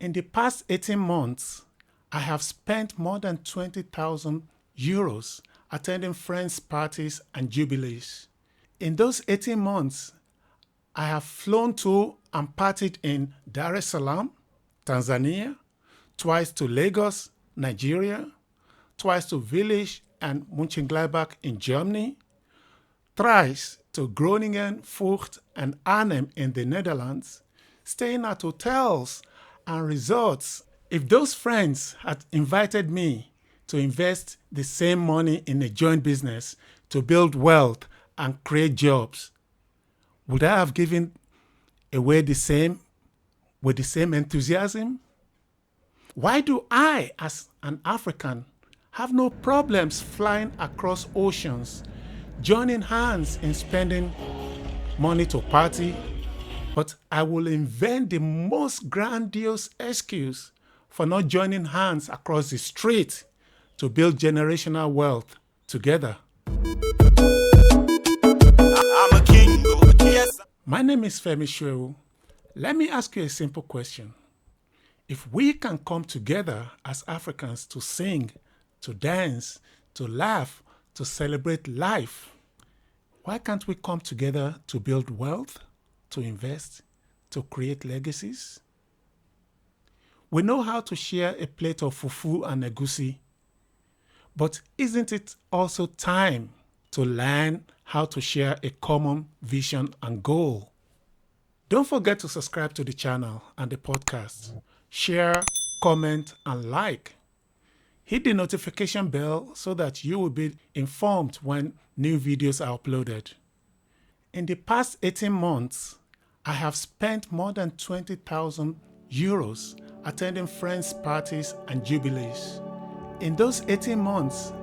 In the past 18 months, I have spent more than 20,000 euros attending friends' parties and jubilees. In those 18 months, I have flown to and partied in Dar es Salaam, Tanzania, twice to Lagos, Nigeria, twice to Village and Mönchengladbach in Germany, thrice to Groningen, Vught and Arnhem in the Netherlands, staying at hotels and resorts. If those friends had invited me to invest the same money in a joint business to build wealth and create jobs, would I have given away the same with the same enthusiasm? Why do I, as an African, have no problems flying across oceans, joining hands in spending money to party, but I will invent the most grandiose excuse for not joining hands across the street to build generational wealth together? I'm a king. Yes. My name is Femi Soewu. Let me ask you a simple question. If we can come together as Africans to sing, to dance, to laugh, to celebrate life, why can't we come together to build wealth, to invest, to create legacies? We know how to share a plate of fufu and egusi, but isn't it also time to learn how to share a common vision and goal? Don't forget to subscribe to the channel and the podcast. Share, comment, and like. Hit the notification bell so that you will be informed when new videos are uploaded. In the past 18 months, I have spent more than 20,000 euros attending friends' parties and jubilees. In those 18 months,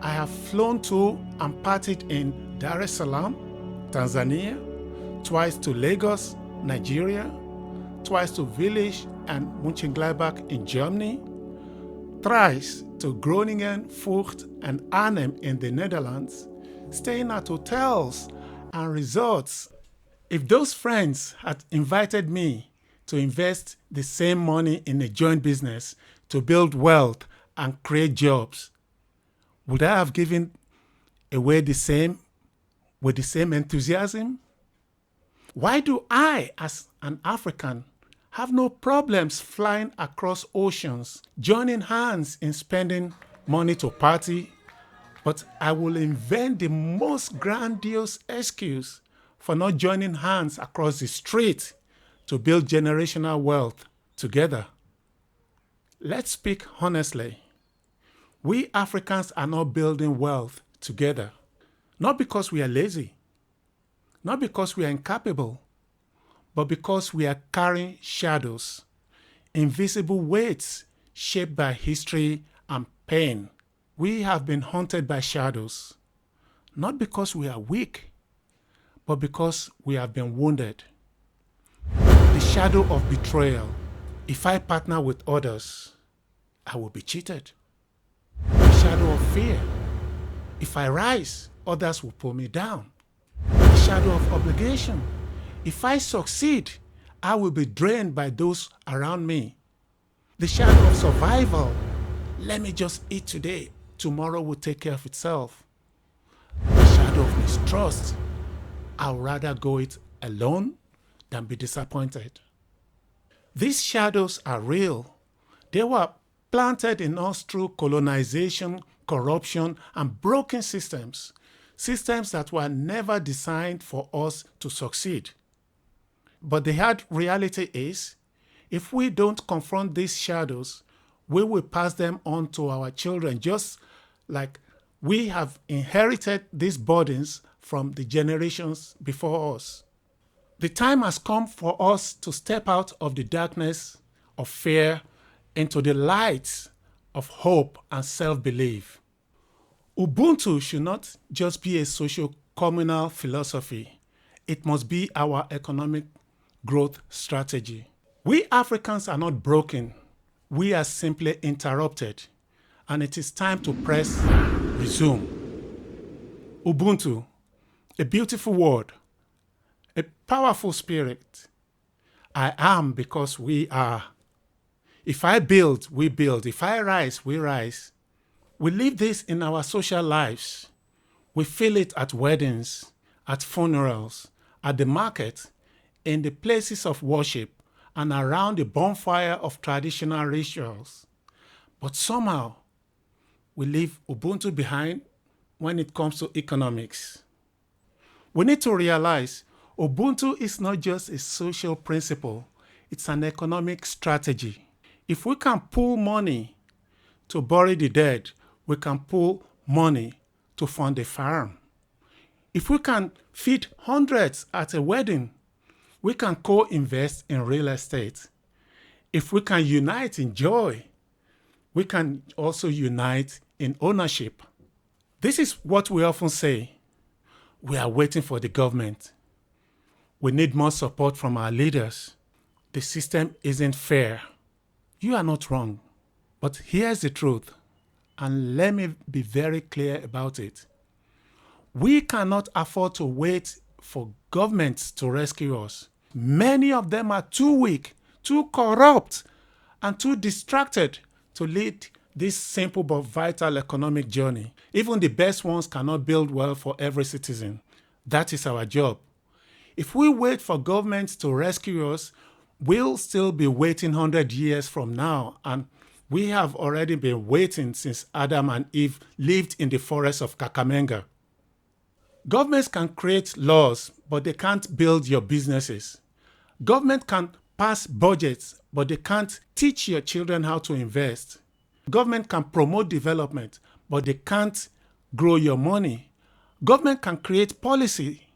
I have flown to and partied in Dar es Salaam, Tanzania, twice to Lagos, Nigeria, twice to Village and Mönchengladbach in Germany, thrice to Groningen, Vught and Arnhem in the Netherlands, staying at hotels and resorts. If those friends had invited me to invest the same money in a joint business to build wealth and create jobs, would I have given away the same with the same enthusiasm? Why do I, as an African, have no problems flying across oceans, joining hands in spending money to party, but I will invent the most grandiose excuse for not joining hands across the street to build generational wealth together? Let's speak honestly. We Africans are not building wealth together, not because we are lazy, not because we are incapable, but because we are carrying shadows, invisible weights shaped by history and pain. We have been haunted by shadows, not because we are weak, but because we have been wounded. The shadow of betrayal. If I partner with others, I will be cheated. The shadow of fear. If I rise, others will pull me down. The shadow of obligation. If I succeed, I will be drained by those around me. The shadow of survival. Let me just eat today. Tomorrow will take care of itself. The shadow of mistrust. I'd rather go it alone than be disappointed. These shadows are real. They were planted in us through colonization, corruption, and broken systems. Systems that were never designed for us to succeed. But the hard reality is, if we don't confront these shadows, we will pass them on to our children, just like we have inherited these burdens from the generations before us. The time has come for us to step out of the darkness of fear into the light of hope and self-belief. Ubuntu should not just be a socio-communal philosophy. It must be our economic growth strategy. We Africans are not broken. We are simply interrupted. And it is time to press resume. Ubuntu, a beautiful word, a powerful spirit. I am because we are. If I build, we build. If I rise, we rise. We live this in our social lives. We feel it at weddings, at funerals, at the market, in the places of worship, and around the bonfire of traditional rituals. But somehow, we leave Ubuntu behind when it comes to economics. We need to realize Ubuntu is not just a social principle, it's an economic strategy. If we can pull money to bury the dead, we can pull money to fund a farm. If we can feed hundreds at a wedding, we can co-invest in real estate. If we can unite in joy, we can also unite in ownership. This is what we often say. We are waiting for the government. We need more support from our leaders. The system isn't fair. You are not wrong. But here's the truth, and let me be very clear about it. We cannot afford to wait for governments to rescue us. Many of them are too weak, too corrupt, and too distracted to lead this simple but vital economic journey. Even the best ones cannot build wealth for every citizen. That is our job. If we wait for governments to rescue us, we'll still be waiting 100 years from now, and we have already been waiting since Adam and Eve lived in the forest of Kakamega. Governments can create laws, but they can't build your businesses. Government can pass budgets, but they can't teach your children how to invest. Government can promote development, but they can't grow your money. Government can create policy,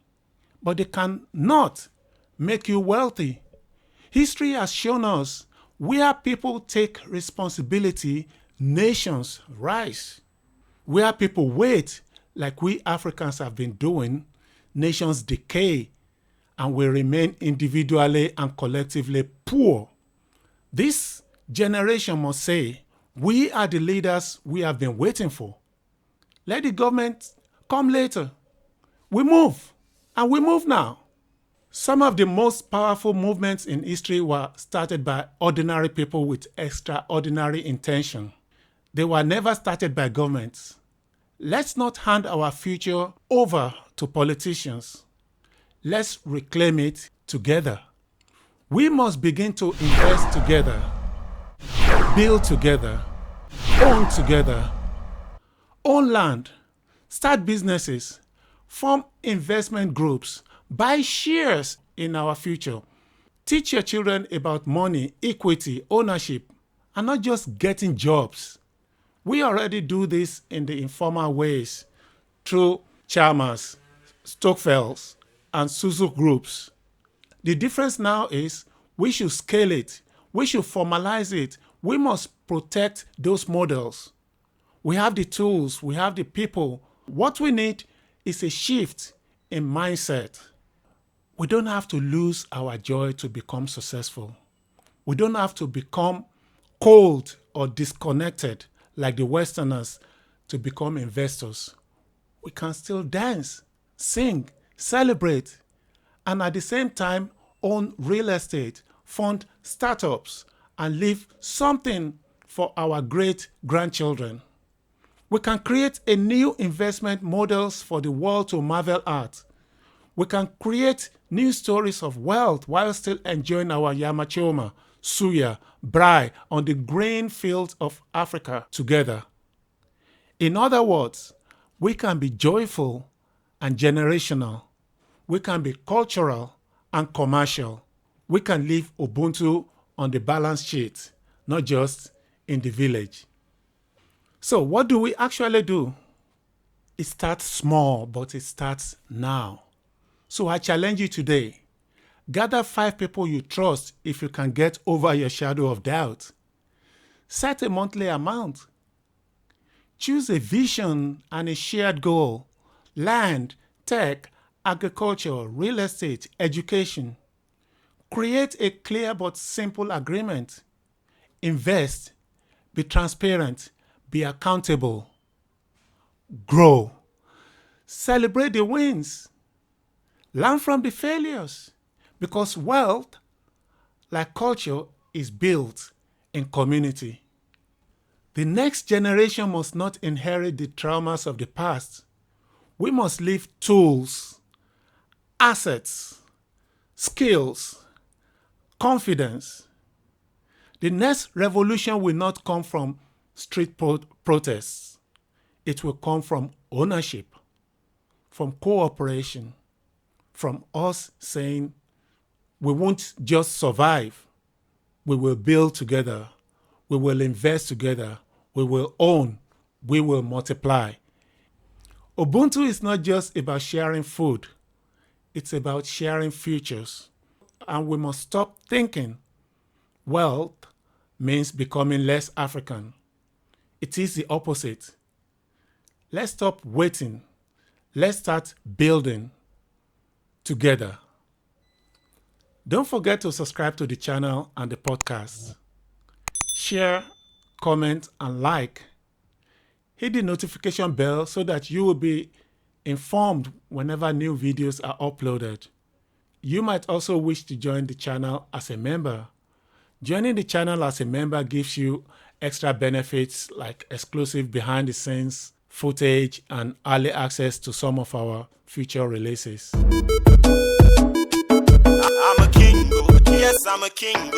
but they cannot make you wealthy. History has shown us where people take responsibility, nations rise. Where people wait, like we Africans have been doing, nations decay and we remain individually and collectively poor. This generation must say, we are the leaders we have been waiting for. Let the government come later. We move, and we move now. Some of the most powerful movements in history were started by ordinary people with extraordinary intention. They were never started by governments. Let's not hand our future over to politicians. Let's reclaim it together. We must begin to invest together, build together, own together, own land, start businesses, form investment groups, buy shares in our future. Teach your children about money, equity, ownership, and not just getting jobs. We already do this in the informal ways through Chalmers, Stokefells, and Suzu groups. The difference now is we should scale it. We should formalize it. We must protect those models. We have the tools. We have the people. What we need is a shift in mindset. We don't have to lose our joy to become successful. We don't have to become cold or disconnected like the Westerners to become investors. We can still dance, sing, celebrate, and at the same time own real estate, fund startups, and leave something for our great grandchildren. We can create a new investment models for the world to marvel at. We can create new stories of wealth while still enjoying our yamachoma, suya, braai on the grain fields of Africa together. In other words, we can be joyful and generational. We can be cultural and commercial. We can leave Ubuntu on the balance sheet, not just in the village. So what do we actually do? It starts small, but it starts now. So I challenge you today. Gather 5 people you trust if you can get over your shadow of doubt. Set a monthly amount. Choose a vision and a shared goal. Land, tech, agriculture, real estate, education. Create a clear but simple agreement. Invest. Be transparent. Be accountable. Grow. Celebrate the wins. Learn from the failures. Because wealth, like culture, is built. in community. The next generation must not inherit the traumas of the past. We must leave tools, assets, skills, confidence. The next revolution will not come from street protests. It will come from ownership, from cooperation, from us saying, we won't just survive. We will build together. We will invest together. We will own. We will multiply. Ubuntu is not just about sharing food. It's about sharing futures. And we must stop thinking wealth means becoming less African. It is the opposite. Let's stop waiting. Let's start building together. Don't forget to subscribe to the channel and the podcast. Share, comment, and like. Hit the notification bell so that you will be informed whenever new videos are uploaded. You might also wish to join the channel as a member. Joining the channel as a member gives you extra benefits like exclusive behind-the-scenes footage and early access to some of our future releases. I'm a king, yes, I'm a king.